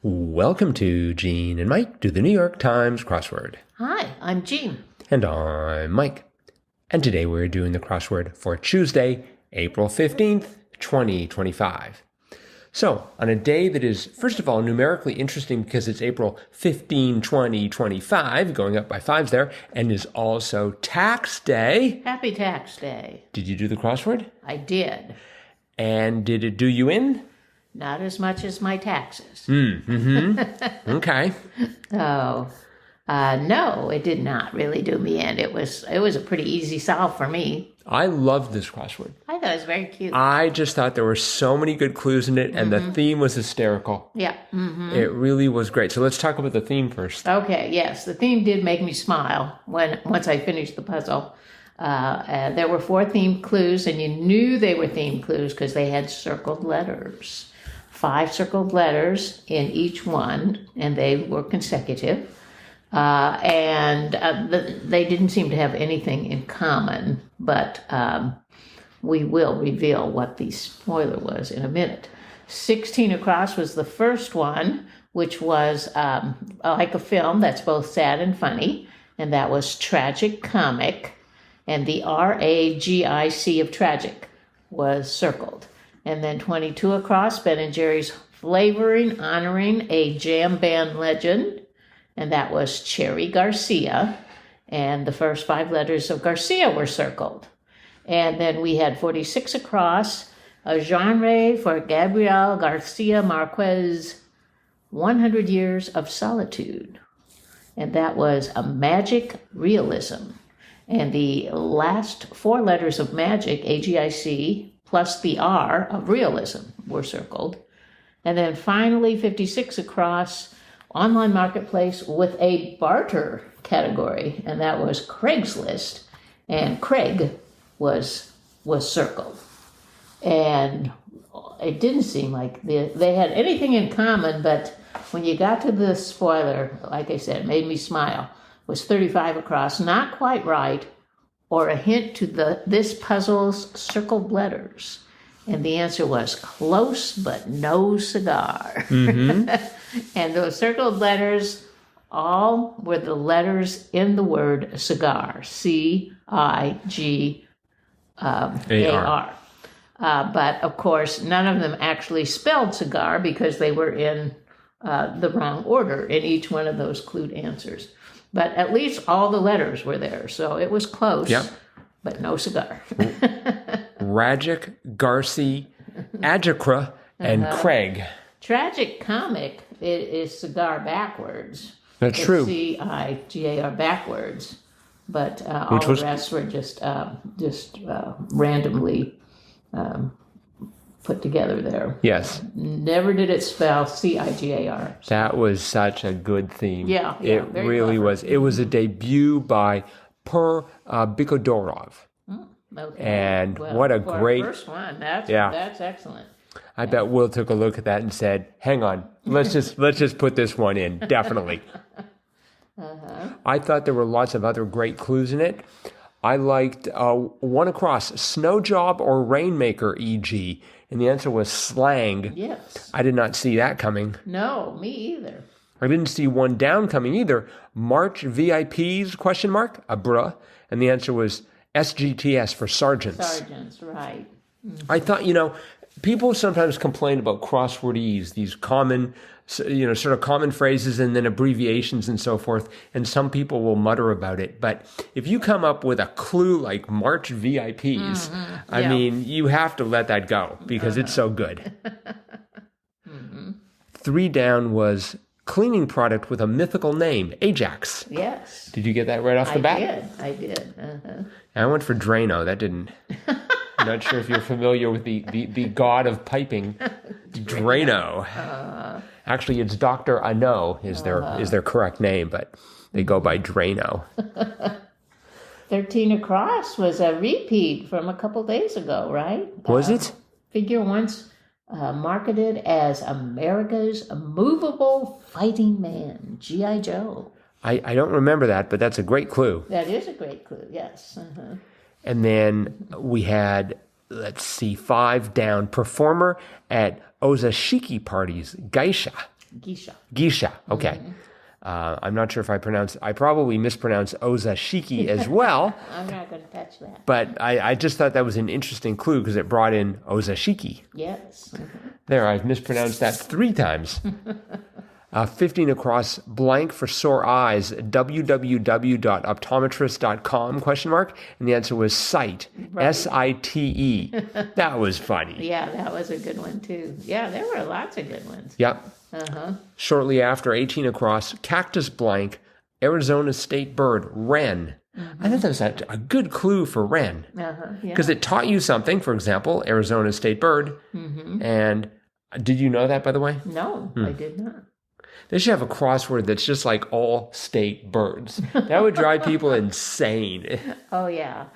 Welcome to Gene and Mike do the New York Times crossword. Hi, I'm Jean. And I'm Mike. And today we're doing the crossword for Tuesday, April 15th, 2025. So, on a day that is, first of all, numerically interesting because it's April 15, 2025, going up by fives there, and is also tax day. Happy Tax Day. Did you do the crossword? I did. And did it do you in? Not as much as my taxes. Okay. No, it did not really do me in. It was a pretty easy solve for me. I loved this crossword. I thought it was very cute. I just thought there were so many good clues in it, and the theme was hysterical. Yeah. It really was great. So let's talk about the theme first. Okay, yes. The theme did make me smile once I finished the puzzle. There were 4 themed clues, and you knew they were themed clues because they had circled letters. 5 circled letters in each one, and they were consecutive. They didn't seem to have anything in common, but we will reveal what the spoiler was in a minute. 16 across was the first one, which was like a film that's both sad and funny, and that was tragic comic, and the RAGIC of tragic was circled. And then 22 across, Ben & Jerry's flavoring honoring a jam band legend, and that was Cherry Garcia, and the first 5 letters of Garcia were circled. And then we had 46 across, a genre for Gabriel Garcia Marquez, 100 Years of Solitude, and that was a magic realism. And the last 4 letters of magic, AGIC, plus the R of realism were circled. And then finally 56 across, online marketplace with a barter category, and that was Craigslist, and Craig was circled. And it didn't seem like they had anything in common, but when you got to the spoiler, like I said, it made me smile, was 35 across, not quite right, or a hint to this puzzle's circled letters. And the answer was close, but no cigar. And those circled letters all were the letters in the word cigar, C-I-G-A-R. But, of course, none of them actually spelled cigar because they were in the wrong order in each one of those clued answers. But at least all the letters were there, so it was close, but no cigar. Ragic, Garcia, Adjacra, and Craig. Tragic comic is cigar backwards. That's true. C-I-G-A-R backwards, but all the rest were just randomly put together there. Yes. Never did it spell C-I-G-A-R. That was such a good theme. Yeah, it really clever. was. It was a debut by Per Bikodorov. Okay. And what a great first one. That's excellent. I bet Will took a look at that and said, "Hang on, let's just put this one in, definitely." I thought there were lots of other great clues in it. I liked one across, snow job or rainmaker, e.g., and the answer was slang. Yes. I did not see that coming. No, me either. I didn't see one down coming either. March VIPs, question mark, a bruh, and the answer was SGTS for sergeants. Sergeants, right. I thought, people sometimes complain about crosswordese, these common, sort of common phrases and then abbreviations and so forth, and some people will mutter about it. But if you come up with a clue like March VIPs, I mean, you have to let that go because it's so good. 3 down was cleaning product with a mythical name, Ajax. Yes. Did you get that right off the bat? I did. I went for Drano. That didn't. I'm not sure if you're familiar with the god of piping, Drano. Actually, it's Dr. Ano is their correct name, but they go by Drano. 13 across was a repeat from a couple days ago, right? Was it? Figure once marketed as America's movable fighting man, G.I. Joe. I don't remember that, but that's a great clue. That is a great clue, yes. And then we had, 5 down, performer at Ozashiki parties, geisha. Geisha. Geisha. Okay. I'm not sure if I probably mispronounced Ozashiki as well, I'm not going to touch that. but I just thought that was an interesting clue because it brought in Ozashiki. Yes. There, I've mispronounced that 3 times. 15 across, blank for sore eyes, www.optometrist.com, ? And the answer was sight, Right. S-I-T-E. That was funny. Yeah, that was a good one, too. Yeah, there were lots of good ones. Yep. Uh-huh. Shortly after, 18 across, cactus blank, Arizona state bird, wren. I thought that was a good clue for wren. Uh-huh. Yeah. Because it taught you something, for example, Arizona state bird. And did you know that, by the way? No, I did not. They should have a crossword that's just like all state birds. That would drive people insane. Oh, yeah.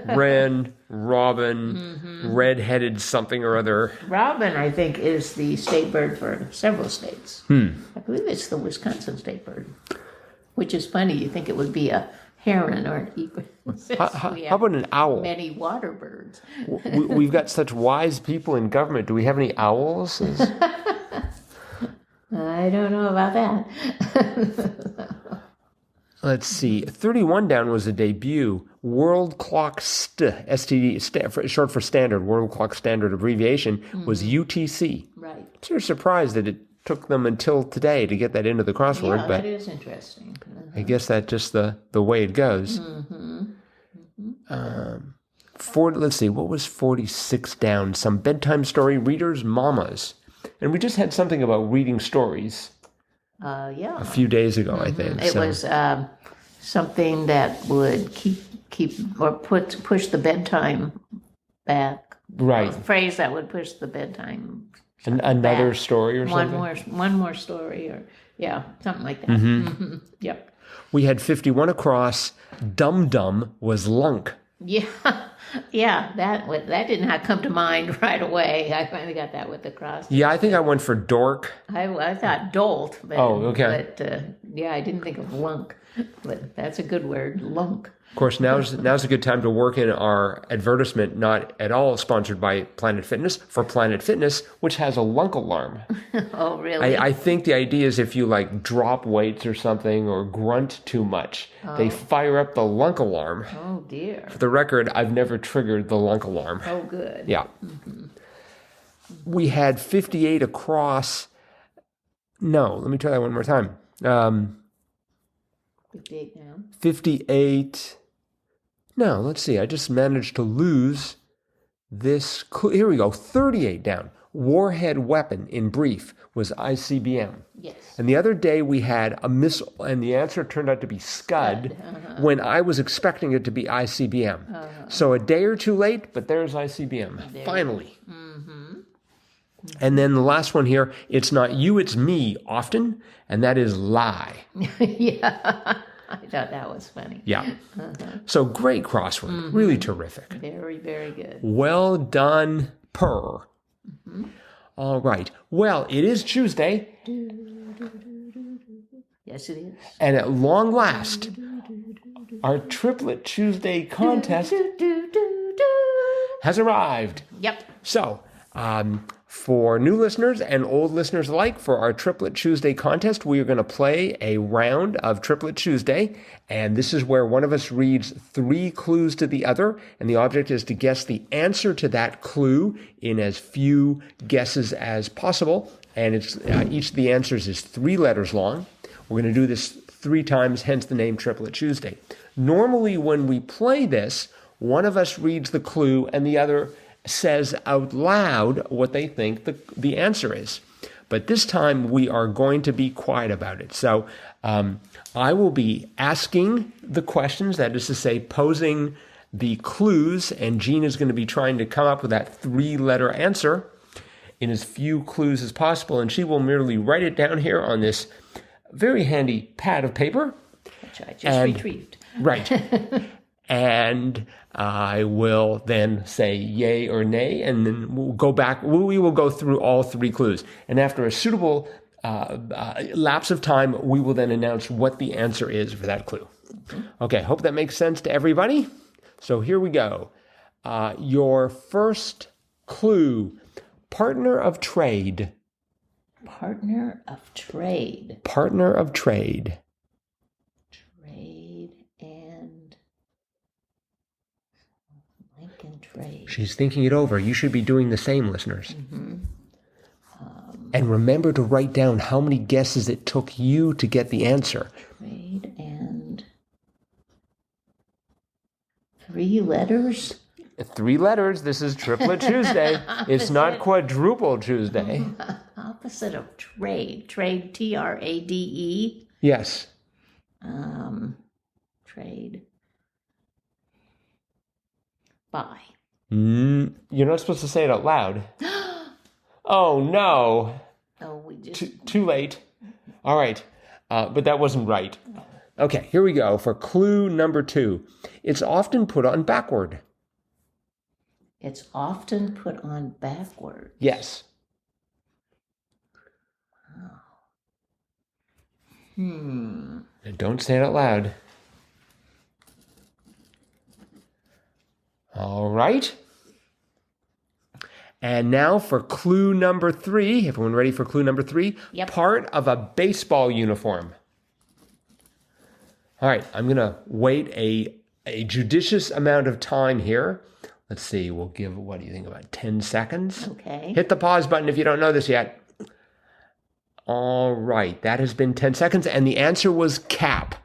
Wren, robin, red-headed something or other. Robin, I think, is the state bird for several states. I believe it's the Wisconsin state bird, which is funny. You think it would be a heron or an eagle. How about an owl? Many water birds. We've got such wise people in government. Do we have any owls? I don't know about that. Let's see. 31 down was a debut. World Clock STD, short for standard, World Clock Standard abbreviation, was UTC. Right. Sort of surprised that it took them until today to get that into the crossword, Yeah, but that is interesting. I guess that's just the way it goes. Let's see, what was 46 down? Some bedtime story readers, mamas. And we just had something about reading stories Yeah. a few days ago, I think. It was something that would keep or push the bedtime back. Right. A phrase that would push the bedtime. Another back. story or something? One more story, or something like that. Yep. We had 51 across. Dum Dum was LUNK. Yeah, that did not come to mind right away. I finally got that with the cross. Yeah, I think I went for dork. I thought dolt. But, okay. But I didn't think of lunk. But that's a good word, lunk. Of course, now's a good time to work in our advertisement, not at all sponsored by Planet Fitness, for Planet Fitness, which has a LUNK alarm. Oh, really? I think the idea is if you like drop weights or something or grunt too much, they fire up the LUNK alarm. Oh, dear. For the record, I've never triggered the LUNK alarm. Oh, good. Yeah. We had 58 across. No, let me try that one more time. 58 now. 58. No, let's see. I just managed to lose this. Here we go. 38 down. Warhead weapon, in brief, was ICBM. Yes. And the other day we had a missile, and the answer turned out to be Scud when I was expecting it to be ICBM. So a day or two late, but there's ICBM. Finally. And then the last one here, it's not you, it's me often, and that is lie. Yeah. I thought that was funny. Yeah. So great crossword. Really terrific. Very, very good. Well done, Per. All right. Well, it is Tuesday, Yes, it is. and at long last, our Triplet Tuesday Contest has arrived. Yep. So, for new listeners and old listeners alike, for our Triplet Tuesday Contest, we are going to play a round of Triplet Tuesday, and this is where one of us reads 3 clues to the other, and the object is to guess the answer to that clue in as few guesses as possible, and it's each of the answers is 3 letters long. We're going to do this 3 times, hence the name Triplet Tuesday. Normally, when we play this, one of us reads the clue and the other says out loud what they think the answer is. But this time we are going to be quiet about it. So I will be asking the questions, that is to say, posing the clues, and Jean is going to be trying to come up with that 3-letter answer in as few clues as possible, and she will merely write it down here on this very handy pad of paper. Which I just retrieved. Right. And I will then say yay or nay, and then we'll go back. We will go through all 3 clues. And after a suitable lapse of time, we will then announce what the answer is for that clue. Okay, hope that makes sense to everybody. So here we go. Your first clue, partner of trade. Partner of trade. Partner of trade. Trade and blank and trade. She's thinking it over. You should be doing the same, listeners. And remember to write down how many guesses it took you to get the answer. Trade and 3 letters. 3 letters. This is Triplet Tuesday. It's not Quadruple Tuesday. Opposite of trade. Trade, Trade. Yes. Trade. Buy. You're not supposed to say it out loud. Oh, no. Oh, we just... Too late. All right. But that wasn't right. Okay, here we go for clue number 2. It's often put on backward. It's often put on backward. Yes. Wow. And don't say it out loud. All right. And now for clue number 3. Everyone ready for clue number 3? Yep. Part of a baseball uniform. All right, I'm going to wait a judicious amount of time here. Let's see, we'll give, what do you think, about 10 seconds? Okay. Hit the pause button if you don't know this yet. All right, that has been 10 seconds, and the answer was cap.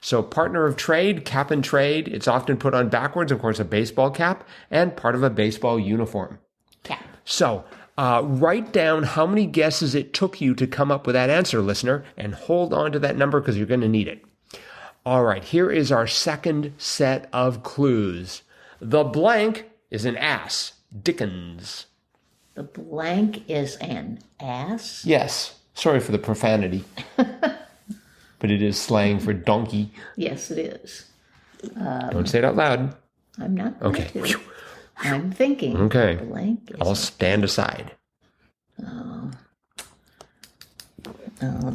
So partner of trade, cap and trade. It's often put on backwards, of course, a baseball cap, and part of a baseball uniform. Cap. So write down how many guesses it took you to come up with that answer, listener, and hold on to that number because you're going to need it. All right, here is our second set of clues. The blank is an ass. Dickens. The blank is an ass? Yes. Sorry for the profanity. But it is slang for donkey. Yes, it is. Don't say it out loud. I'm not going Okay. to. I'm thinking. Okay. Blank is I'll stand aside. I'll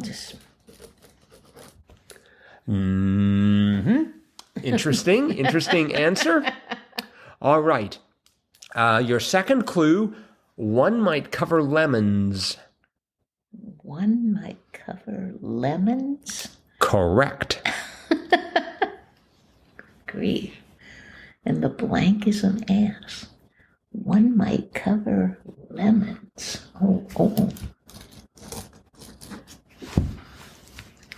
just... Interesting answer. All right. Your second clue, one might cover lemons. One might cover lemons? Correct. Grief. And the blank is an ass. One might cover lemons. Oh.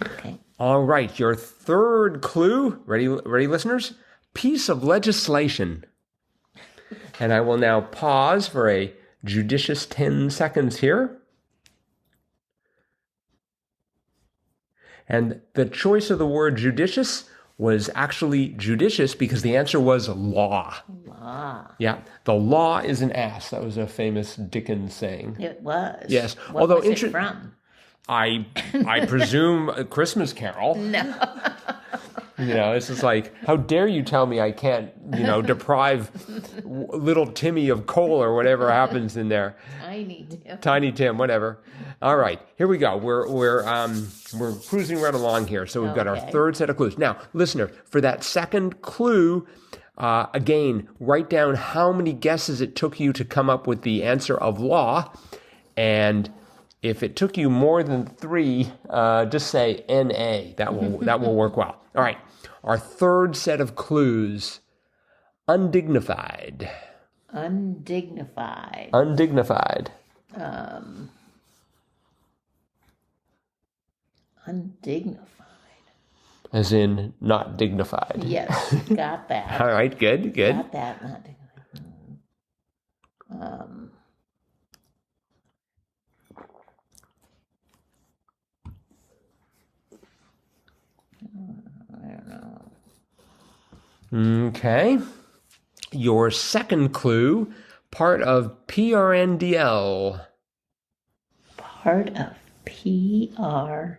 Okay. All right. Your third clue, ready, listeners? Piece of legislation. And I will now pause for a judicious 10 seconds here. And the choice of the word judicious was actually judicious because the answer was law. Law. Yeah, the law is an ass. That was a famous Dickens saying. It was. Yes. What Although was it from? I presume A Christmas Carol. No. It's just like, how dare you tell me I can't, deprive little Timmy of coal or whatever happens in there. Tiny Tim, whatever. All right, here we go. We're cruising right along here. So we've got our third set of clues. Now, listener, for that second clue, again, write down how many guesses it took you to come up with the answer of law, and if it took you more than 3, just say NA. That will work well. All right. Our third set of clues. Undignified. Undignified. Undignified. Undignified. As in not dignified. Yes, got that. All right, good. Got that, not dignified. I don't know. Okay. Your second clue, part of PRNDL. Part of PRN.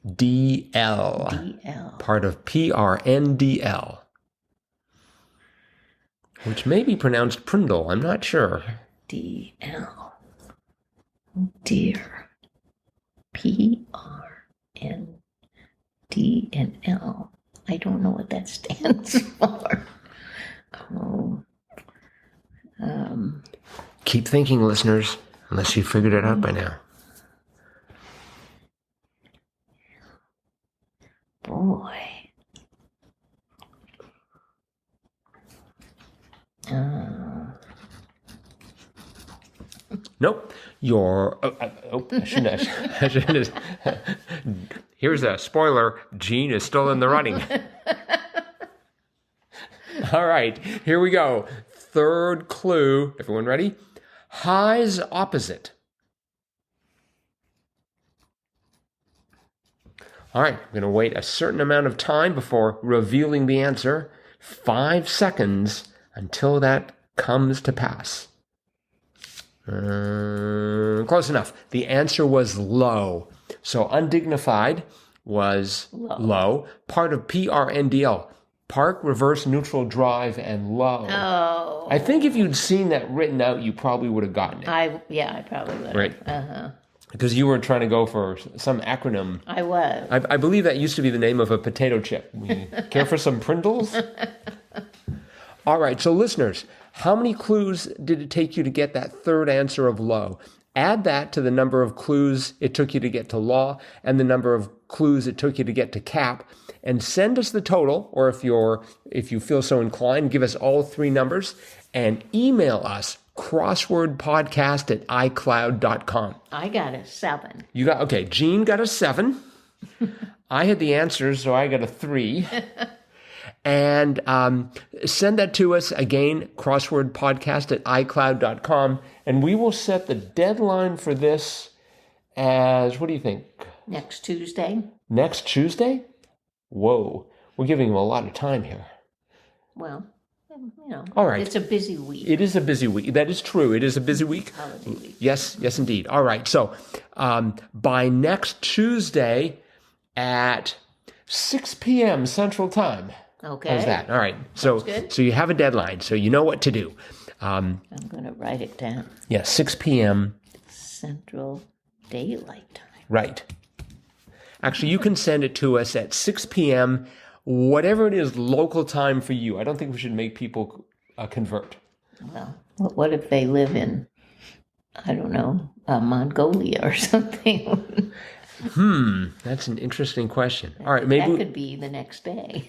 DL. Part of PRNDL. Which may be pronounced Prindle. I'm not sure. DL. Oh dear. PRN. D and L. I don't know what that stands for. Keep thinking, listeners, unless you figured it out by now. boy. Nope. I shouldn't have. Here's a spoiler. Gene is still in the running. All right, here we go. Third clue. Everyone ready? High's opposite. All right, I'm going to wait a certain amount of time before revealing the answer. 5 seconds until that comes to pass. Close enough. The answer was low. So undignified was low. Part of PRNDL. Park, reverse, neutral, drive, and low. Oh. I think if you'd seen that written out, you probably would have gotten it. I probably would have. Right. Uh-huh. Because you were trying to go for some acronym. I was. I believe that used to be the name of a potato chip. Care for some Prindles? All right, so listeners, how many clues did it take you to get that third answer of low? Add that to the number of clues it took you to get to law and the number of clues it took you to get to cap, and send us the total, or if you feel so inclined, give us all 3 numbers and email us crosswordpodcast@icloud.com. I got a 7. You got, okay, Gene got a 7. I had the answers, so I got a 3. And send that to us, again, crosswordpodcast@icloud.com, and we will set the deadline for this as, what do you think? Next Tuesday. Next Tuesday? Whoa, we're giving them a lot of time here. Well, all right. It's a busy week. It is a busy week. That is true. It is a busy week. Holiday week. Yes, indeed. All right. So by next Tuesday at 6 p.m. Central Time. Okay. How's that? All right. So good. So you have a deadline, so you know what to do. I'm going to write it down. Yeah, 6 p.m. Central Daylight Time. Right. Actually, you can send it to us at 6 p.m., whatever it is, local time for you. I don't think we should make people convert. Well, what if they live in, I don't know, Mongolia or something? That's an interesting question. All right, maybe that could be the next day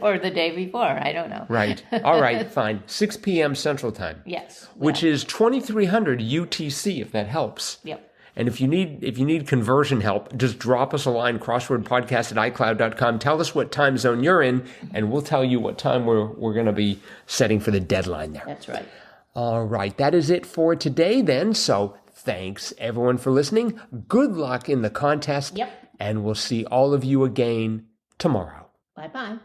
or the day before. I don't know. Right. All right, fine. 6 p.m. Central Time. Yes. Which is 2300 UTC, if that helps. Yep. And if you need conversion help, just drop us a line, crosswordpodcast@icloud.com. Tell us what time zone you're in, and we'll tell you what time we're going to be setting for the deadline there. That's right. All right, that is it for today then. So thanks everyone for listening. Good luck in the contest. Yep. And we'll see all of you again tomorrow. Bye-bye.